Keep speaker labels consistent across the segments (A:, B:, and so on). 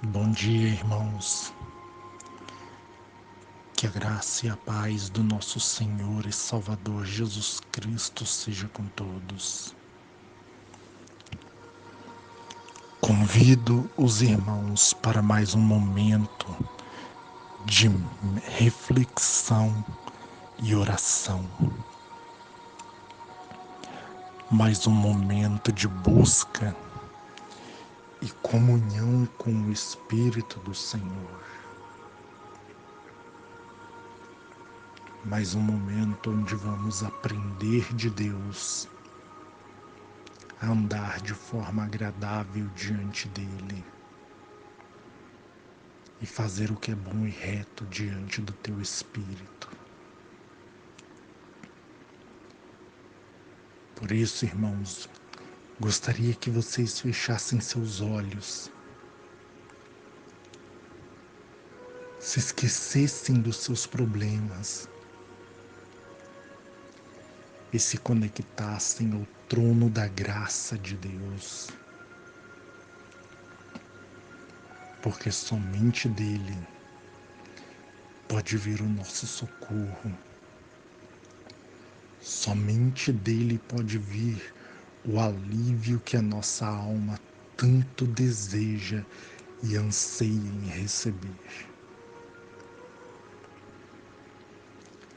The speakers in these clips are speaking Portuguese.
A: Bom dia, irmãos. Que a graça e a paz do nosso Senhor e Salvador Jesus Cristo seja com todos. Convido os irmãos para mais um momento de reflexão e oração. Mais um momento de busca e comunhão com o Espírito do Senhor. Mais um momento onde vamos aprender de Deus a andar de forma agradável diante dele e fazer o que é bom e reto diante do teu Espírito. Por isso, irmãos, gostaria que vocês fechassem seus olhos, se esquecessem dos seus problemas e se conectassem ao trono da graça de Deus, porque somente dele pode vir o nosso socorro. Somente dele pode vir o alívio que a nossa alma tanto deseja e anseia em receber.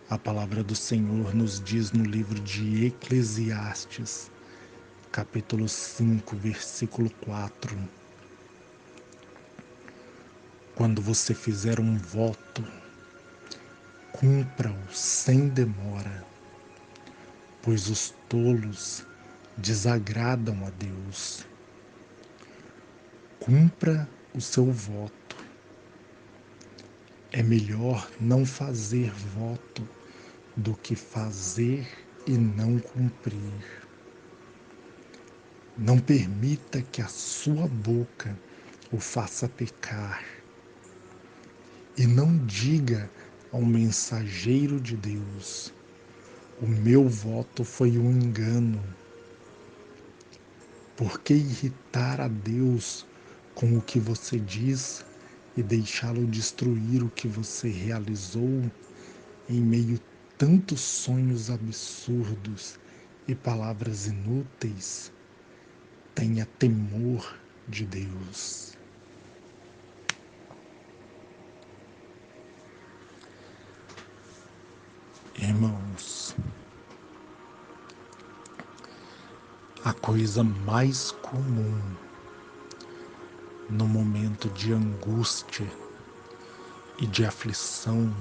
A: A palavra do Senhor nos diz no livro de Eclesiastes, capítulo 5, versículo 4: quando você fizer um voto, cumpra-o sem demora, pois os tolos desagradam a Deus. Cumpra o seu voto. É melhor não fazer voto do que fazer e não cumprir. Não permita que a sua boca o faça pecar. E não diga ao mensageiro de Deus: o meu voto foi um engano. Por que irritar a Deus com o que você diz e deixá-lo destruir o que você realizou em meio a tantos sonhos absurdos e palavras inúteis? Tenha temor de Deus. Irmãos, a coisa mais comum no momento de angústia e de aflição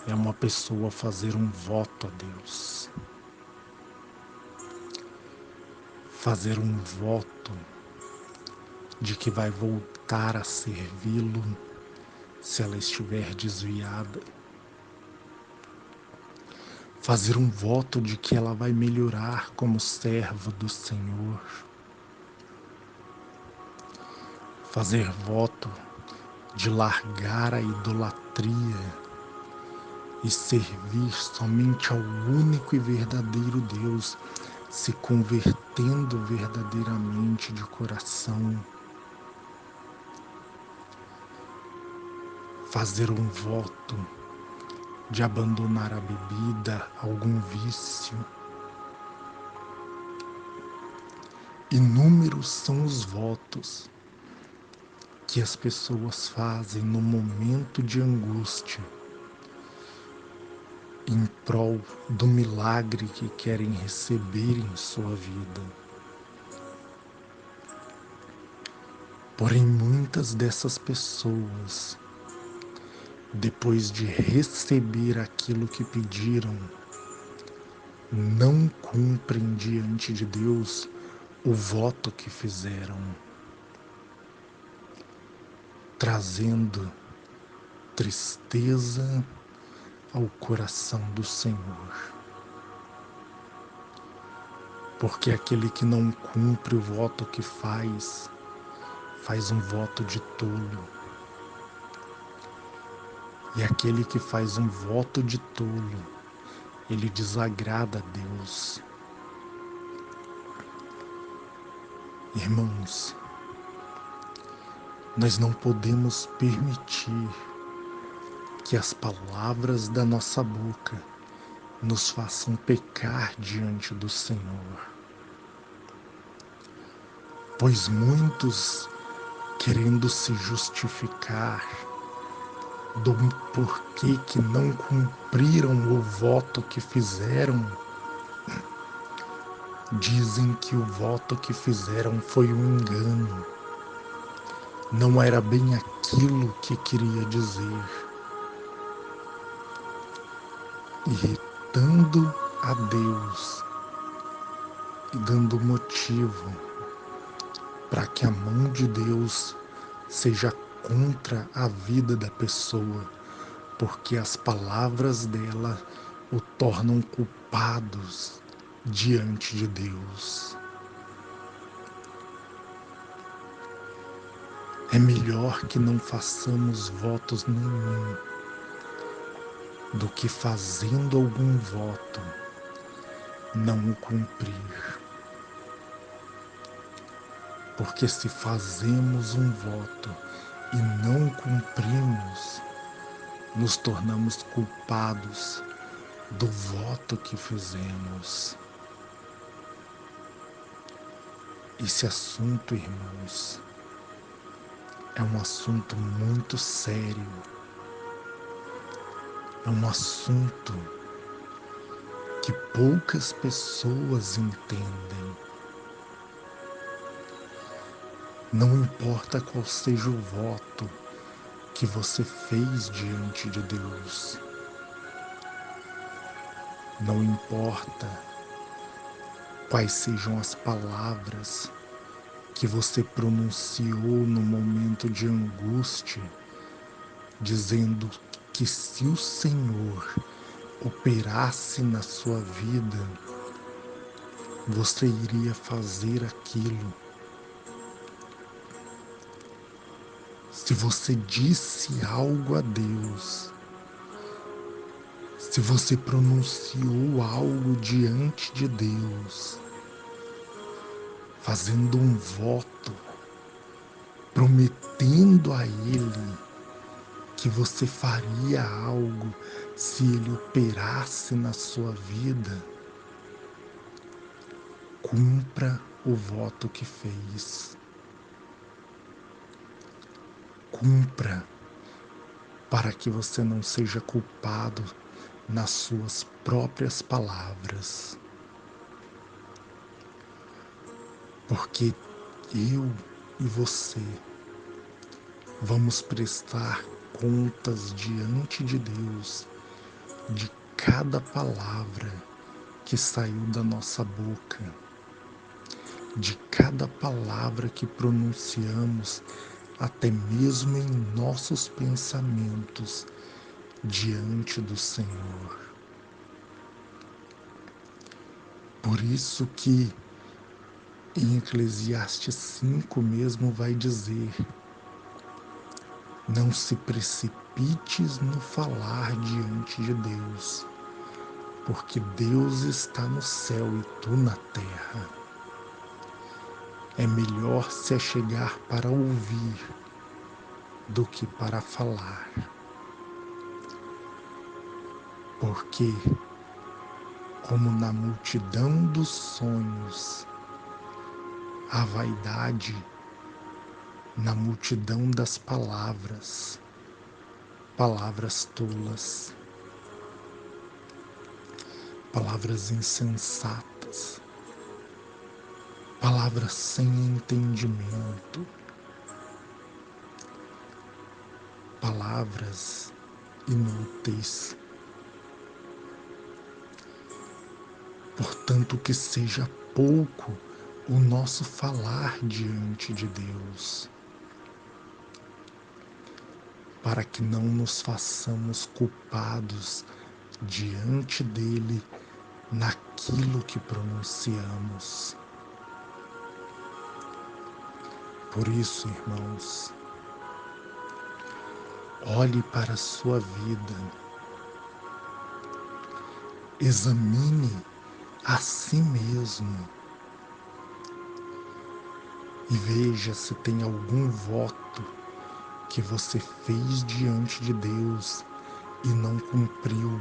A: é uma pessoa fazer um voto a Deus. Fazer um voto de que vai voltar a servi-lo se ela estiver desviada. Fazer um voto de que ela vai melhorar como serva do Senhor. Fazer voto de largar a idolatria e servir somente ao único e verdadeiro Deus, se convertendo verdadeiramente de coração. Fazer um voto de abandonar a bebida, algum vício. Inúmeros são os votos que as pessoas fazem no momento de angústia, em prol do milagre que querem receber em sua vida. Porém, muitas dessas pessoas, depois de receber aquilo que pediram, não cumprem diante de Deus o voto que fizeram, trazendo tristeza ao coração do Senhor. Porque aquele que não cumpre o voto que faz um voto de tolo. E aquele que faz um voto de tolo, ele desagrada a Deus. Irmãos, Nós não podemos permitir que as palavras da nossa boca nos façam pecar diante do Senhor. Pois muitos, querendo se justificar do porquê que não cumpriram o voto que fizeram, dizem que o voto que fizeram foi um engano. Não era bem aquilo que queria dizer. Irritando a Deus e dando motivo para que a mão de Deus seja contra a vida da pessoa, porque as palavras dela o tornam culpados diante de Deus. É melhor que não façamos votos nenhum do que fazendo algum voto não o cumprir. Porque se fazemos um voto e não cumprimos, nos tornamos culpados do voto que fizemos. Esse assunto, irmãos, é um assunto muito sério. É um assunto que poucas pessoas entendem. Não importa qual seja o voto que você fez diante de Deus. Não importa quais sejam as palavras que você pronunciou no momento de angústia, dizendo que se o Senhor operasse na sua vida, você iria fazer aquilo. Se você disse algo a Deus, se você pronunciou algo diante de Deus, fazendo um voto, prometendo a Ele que você faria algo se Ele operasse na sua vida, cumpra o voto que fez. Cumpra, para que você não seja culpado nas suas próprias palavras. Porque eu e você vamos prestar contas diante de Deus de cada palavra que saiu da nossa boca, de cada palavra que pronunciamos, até mesmo em nossos pensamentos diante do Senhor. Por isso que em Eclesiastes 5 mesmo vai dizer: não se precipites no falar diante de Deus, porque Deus está no céu e tu na terra. É melhor se achegar para ouvir do que para falar. Porque, como na multidão dos sonhos, a vaidade na multidão das palavras, palavras tolas, palavras insensatas, palavras sem entendimento, palavras inúteis. Portanto, que seja pouco o nosso falar diante de Deus, para que não nos façamos culpados diante dele naquilo que pronunciamos. Por isso, irmãos, olhe para a sua vida, examine a si mesmo e veja se tem algum voto que você fez diante de Deus e não cumpriu,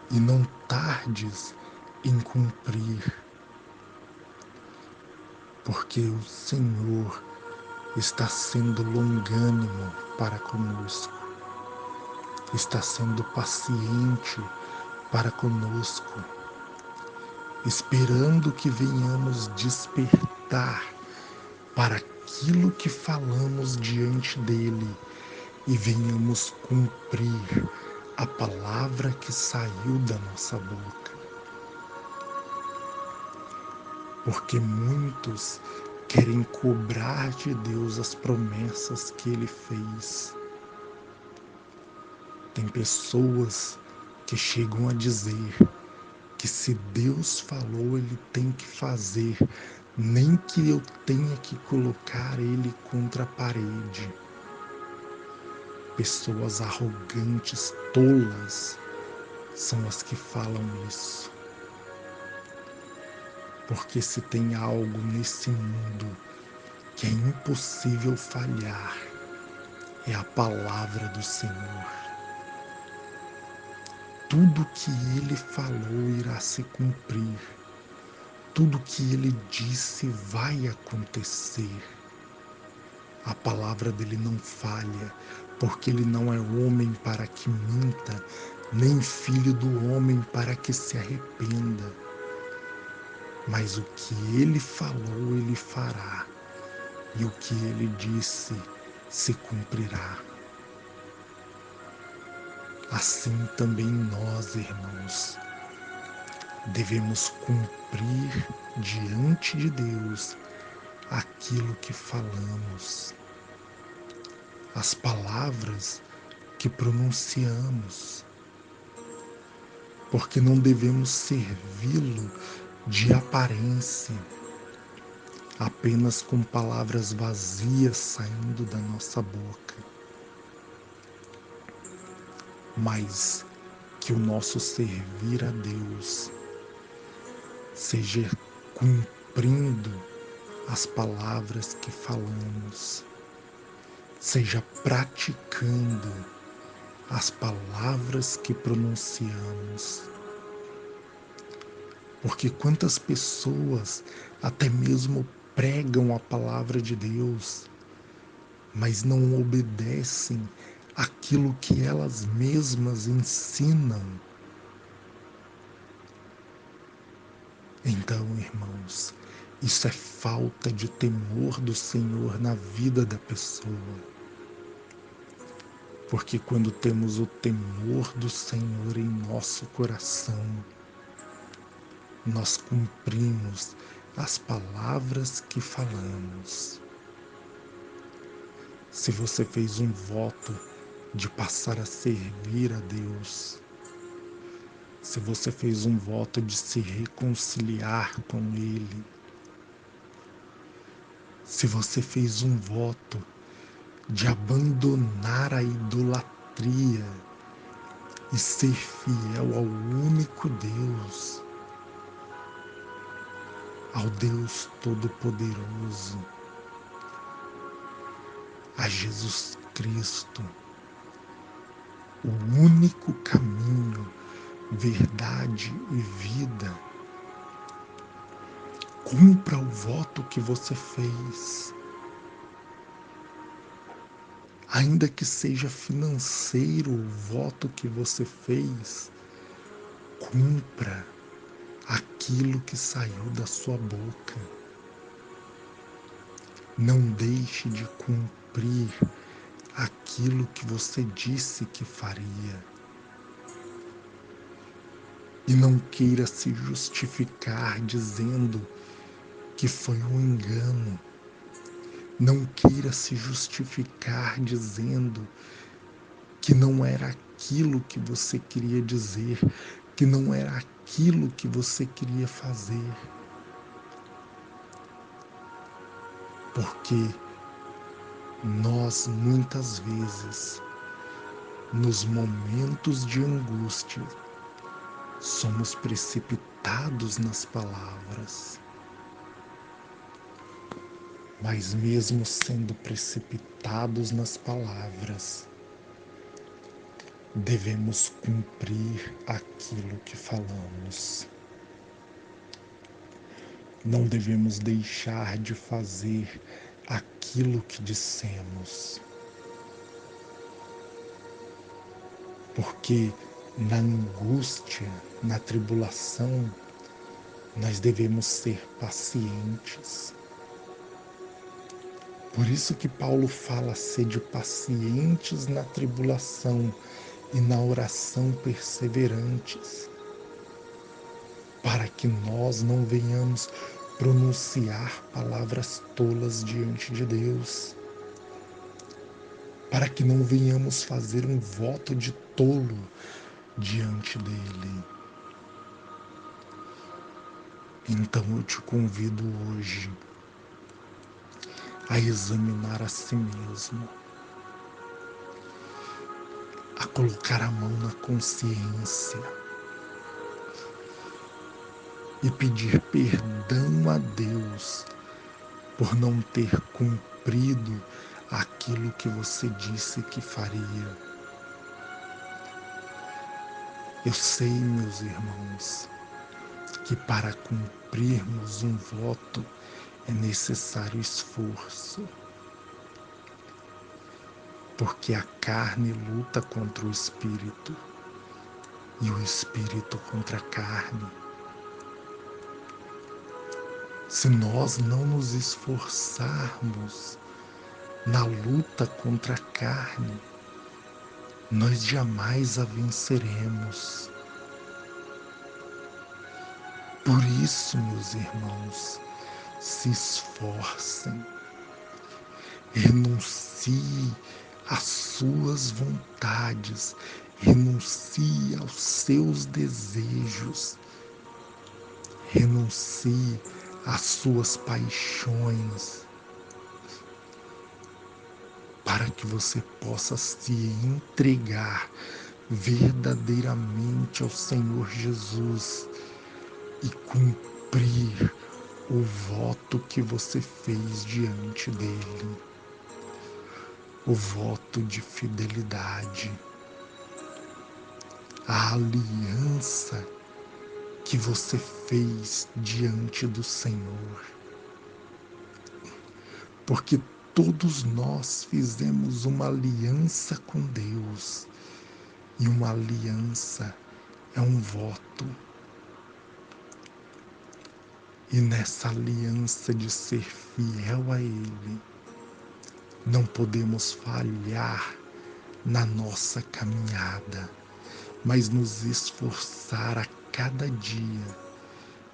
A: e não tardes em cumprir, porque o Senhor está sendo longânimo para conosco, está sendo paciente para conosco, esperando que venhamos despertar para aquilo que falamos diante dele e venhamos cumprir a palavra que saiu da nossa boca. Porque muitos querem cobrar de Deus as promessas que ele fez. Tem pessoas que chegam a dizer que se Deus falou, ele tem que fazer, nem que eu tenha que colocar ele contra a parede. Pessoas arrogantes, tolas, são as que falam isso. Porque se tem algo nesse mundo que é impossível falhar, é a palavra do Senhor. Tudo que ele falou irá se cumprir. Tudo que ele disse vai acontecer. A palavra dele não falha, porque ele não é homem para que minta, nem filho do homem para que se arrependa. Mas o que ele falou, ele fará, e o que ele disse se cumprirá. Assim também nós, irmãos, devemos cumprir diante de Deus aquilo que falamos, as palavras que pronunciamos, porque não devemos servi-lo de aparência, apenas com palavras vazias saindo da nossa boca, mas que o nosso servir a Deus seja cumprindo as palavras que falamos, seja praticando as palavras que pronunciamos. Porque quantas pessoas até mesmo pregam a palavra de Deus, mas não obedecem aquilo que elas mesmas ensinam. Então, irmãos, isso é falta de temor do Senhor na vida da pessoa. Porque quando temos o temor do Senhor em nosso coração, nós cumprimos as palavras que falamos. Se você fez um voto de passar a servir a Deus, se você fez um voto de se reconciliar com Ele, se você fez um voto de abandonar a idolatria e ser fiel ao único Deus, ao Deus Todo-Poderoso, a Jesus Cristo, o único caminho, verdade e vida. Cumpra o voto que você fez. Ainda que seja financeiro o voto que você fez, cumpra aquilo que saiu da sua boca. Não deixe de cumprir aquilo que você disse que faria. E não queira se justificar dizendo que foi um engano. Não queira se justificar dizendo que não era aquilo que você queria dizer, que não era aquilo que você queria fazer. Porque nós muitas vezes, nos momentos de angústia, somos precipitados nas palavras. mas mesmo sendo precipitados nas palavras, devemos cumprir aquilo que falamos. Não devemos deixar de fazer aquilo que dissemos, porque na angústia, na tribulação, nós devemos ser pacientes. Por isso que Paulo fala: sede pacientes na tribulação e na oração perseverantes, para que nós não venhamos pronunciar palavras tolas diante de Deus, para que não venhamos fazer um voto de tolo diante dele. Então eu te convido hoje a examinar a si mesmo, a colocar a mão na consciência e pedir perdão a Deus por não ter cumprido aquilo que você disse que faria. Eu sei, meus irmãos, que para cumprirmos um voto é necessário esforço, porque a carne luta contra o espírito e o espírito contra a carne. Se nós não nos esforçarmos na luta contra a carne, nós jamais a venceremos. Por isso, meus irmãos, se esforcem, renuncie às suas vontades, renuncie aos seus desejos, renuncie às suas paixões, para que você possa se entregar verdadeiramente ao Senhor Jesus e cumprir o voto que você fez diante dele, o voto de fidelidade, a aliança que você fez diante do Senhor. Porque todos nós fizemos uma aliança com Deus, e uma aliança é um voto. E nessa aliança de ser fiel a Ele, não podemos falhar na nossa caminhada, mas nos esforçar a cada dia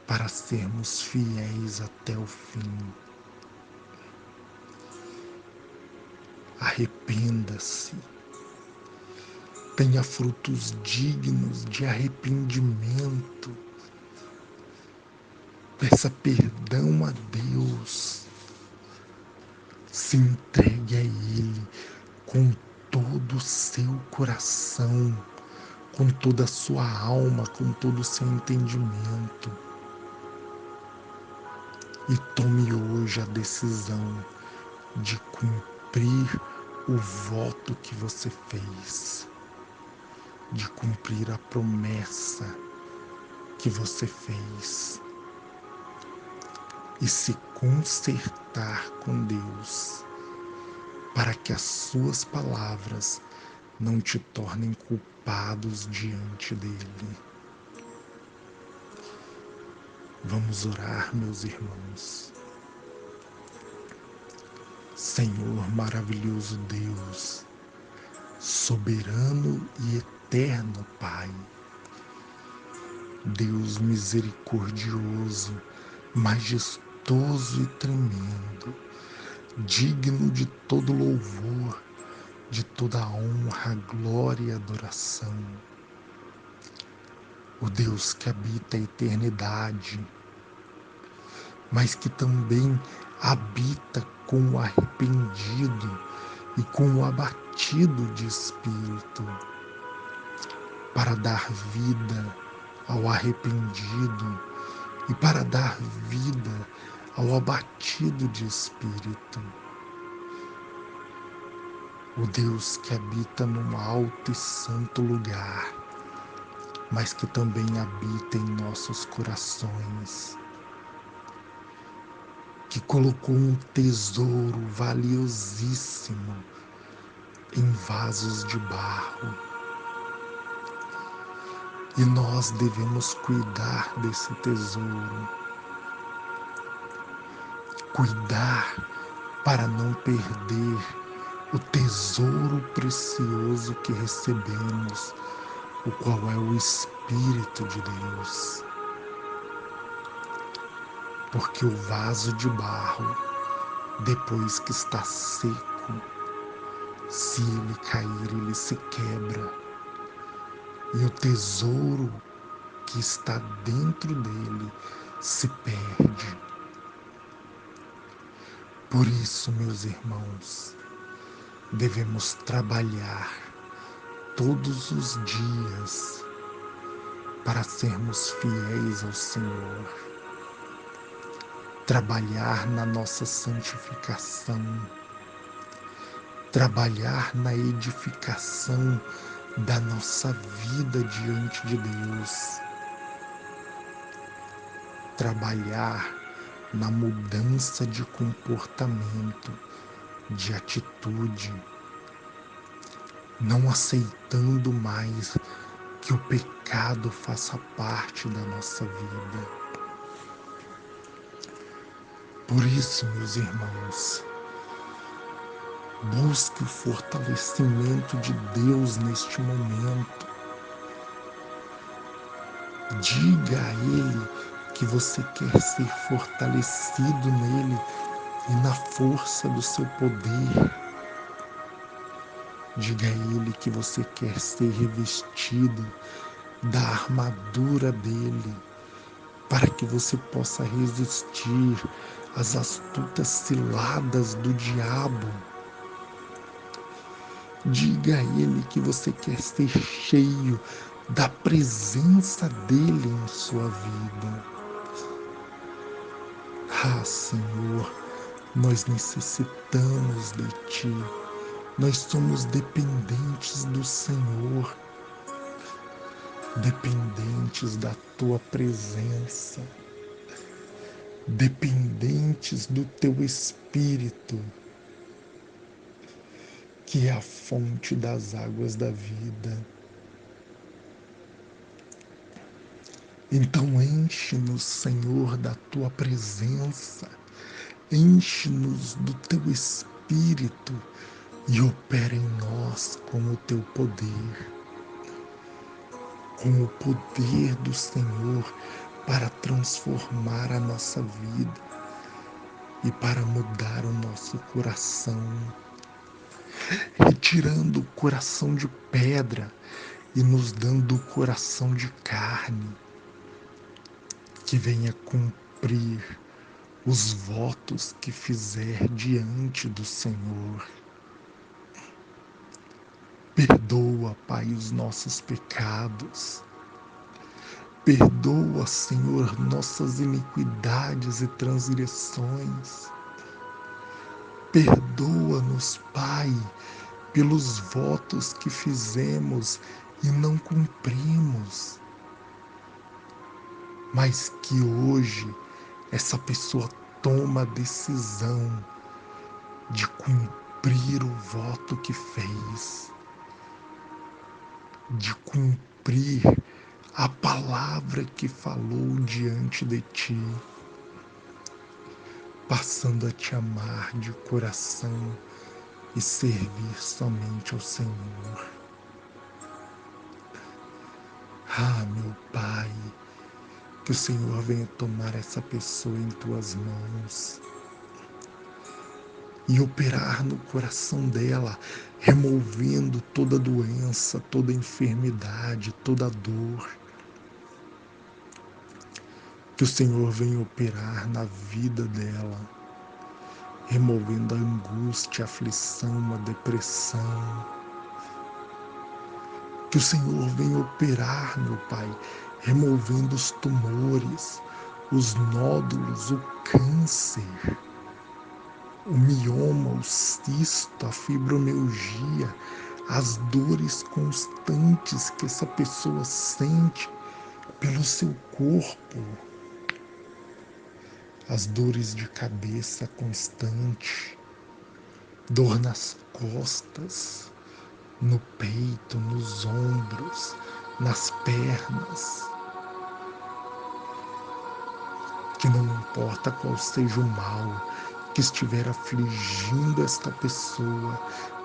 A: para sermos fiéis até o fim. Arrependa-se, tenha frutos dignos de arrependimento, peça perdão a Deus, se entregue a Ele com todo o seu coração, com toda a sua alma, com todo o seu entendimento. E tome hoje a decisão de cumprir o voto que você fez, de cumprir a promessa que você fez e se consertar com Deus, para que as suas palavras não te tornem culpados diante dele. Vamos orar, meus irmãos. Senhor maravilhoso Deus, soberano e eterno Pai, Deus misericordioso, majestoso e tremendo, digno de todo louvor, de toda honra, glória e adoração. O Deus que habita a eternidade, mas que também habita com o arrependido e com o abatido de espírito, para dar vida ao arrependido e para dar vida ao abatido de espírito. O Deus que habita num alto e santo lugar, mas que também habita em nossos corações, que colocou um tesouro valiosíssimo em vasos de barro. E nós devemos cuidar desse tesouro, cuidar para não perder o tesouro precioso que recebemos, o qual é o Espírito de Deus. Porque o vaso de barro, depois que está seco, se ele cair, ele se quebra. E o tesouro que está dentro dele se perde. Por isso, meus irmãos, devemos trabalhar todos os dias para sermos fiéis ao Senhor, trabalhar na nossa santificação, trabalhar na edificação da nossa vida diante de Deus, trabalhar na mudança de comportamento, de atitude, não aceitando mais que o pecado faça parte da nossa vida. Por isso, meus irmãos, busque o fortalecimento de Deus neste momento. Diga a Ele que você quer ser fortalecido nele e na força do seu poder. Diga a Ele que você quer ser revestido da armadura dele, para que você possa resistir às astutas ciladas do diabo. Diga a Ele que você quer ser cheio da presença dele em sua vida. Ah, Senhor, nós necessitamos de Ti. Nós somos dependentes do Senhor, dependentes da Tua presença, dependentes do Teu Espírito, que é a fonte das águas da vida. Então enche-nos, Senhor, da Tua presença, enche-nos do Teu Espírito e opera em nós com o Teu poder, com o poder do Senhor para transformar a nossa vida e para mudar o nosso coração, retirando o coração de pedra e nos dando o coração de carne, que venha cumprir os votos que fizer diante do Senhor. Perdoa, Pai, os nossos pecados. Perdoa, Senhor, nossas iniquidades e transgressões. Perdoa-nos, Pai, pelos votos que fizemos e não cumprimos. Mas que hoje essa pessoa toma a decisão de cumprir o voto que fez, de cumprir a palavra que falou diante de Ti, passando a Te amar de coração e servir somente ao Senhor. Ah, meu Pai, que o Senhor venha tomar essa pessoa em Tuas mãos e operar no coração dela, removendo toda doença, toda enfermidade, toda dor. Que o Senhor venha operar na vida dela, removendo a angústia, a aflição, a depressão. Que o Senhor venha operar, meu Pai, removendo os tumores, os nódulos, o câncer, o mioma, o cisto, a fibromialgia, as dores constantes que essa pessoa sente pelo seu corpo, as dores de cabeça constante, dor nas costas, no peito, nos ombros, nas pernas, que não importa qual seja o mal que estiver afligindo esta pessoa,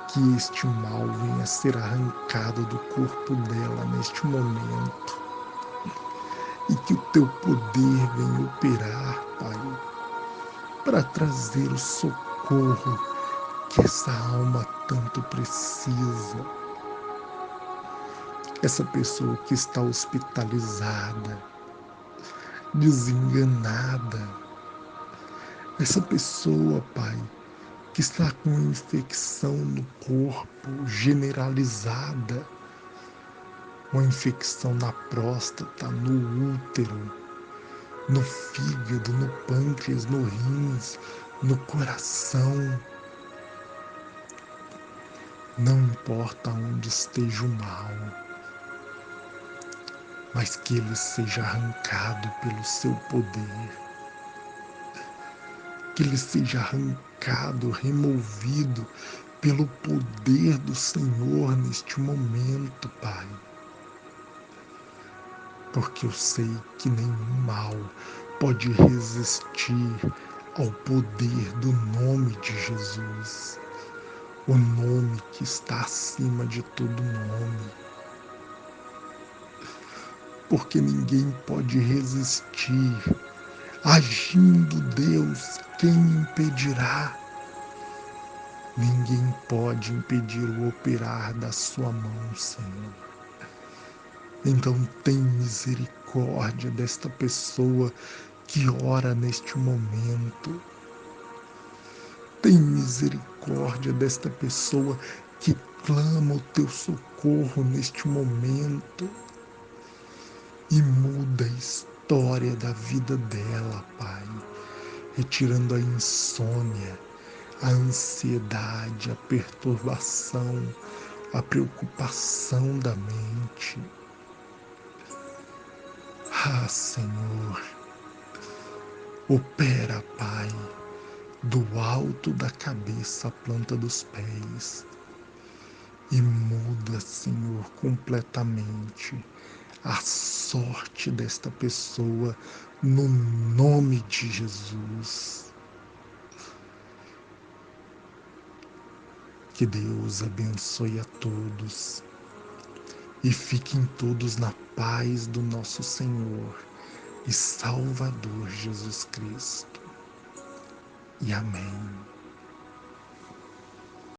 A: que este mal venha a ser arrancado do corpo dela neste momento e que o teu poder venha operar, Pai, para trazer o socorro que essa alma tanto precisa. Essa pessoa que está hospitalizada, desenganada, essa pessoa, Pai, que está com infecção no corpo generalizada, uma infecção na próstata, no útero, no fígado, no pâncreas, no rins, no coração. Não importa onde esteja o mal, mas que ele seja arrancado pelo seu poder, que ele seja arrancado, removido pelo poder do Senhor neste momento, Pai. Porque eu sei que nenhum mal pode resistir ao poder do nome de Jesus, o nome que está acima de todo nome. Porque ninguém pode resistir. Agindo Deus, quem impedirá? Ninguém pode impedir o operar da sua mão, Senhor. Então tem misericórdia desta pessoa que ora neste momento. Tem misericórdia desta pessoa que clama o teu socorro neste momento e muda a história da vida dela, Pai, retirando a insônia, a ansiedade, a perturbação, a preocupação da mente. Ah, Senhor, opera, Pai, do alto da cabeça à planta dos pés e muda, Senhor, completamente a sorte desta pessoa no nome de Jesus. Que Deus abençoe a todos e fiquem todos na paz do nosso Senhor e Salvador Jesus Cristo. E amém.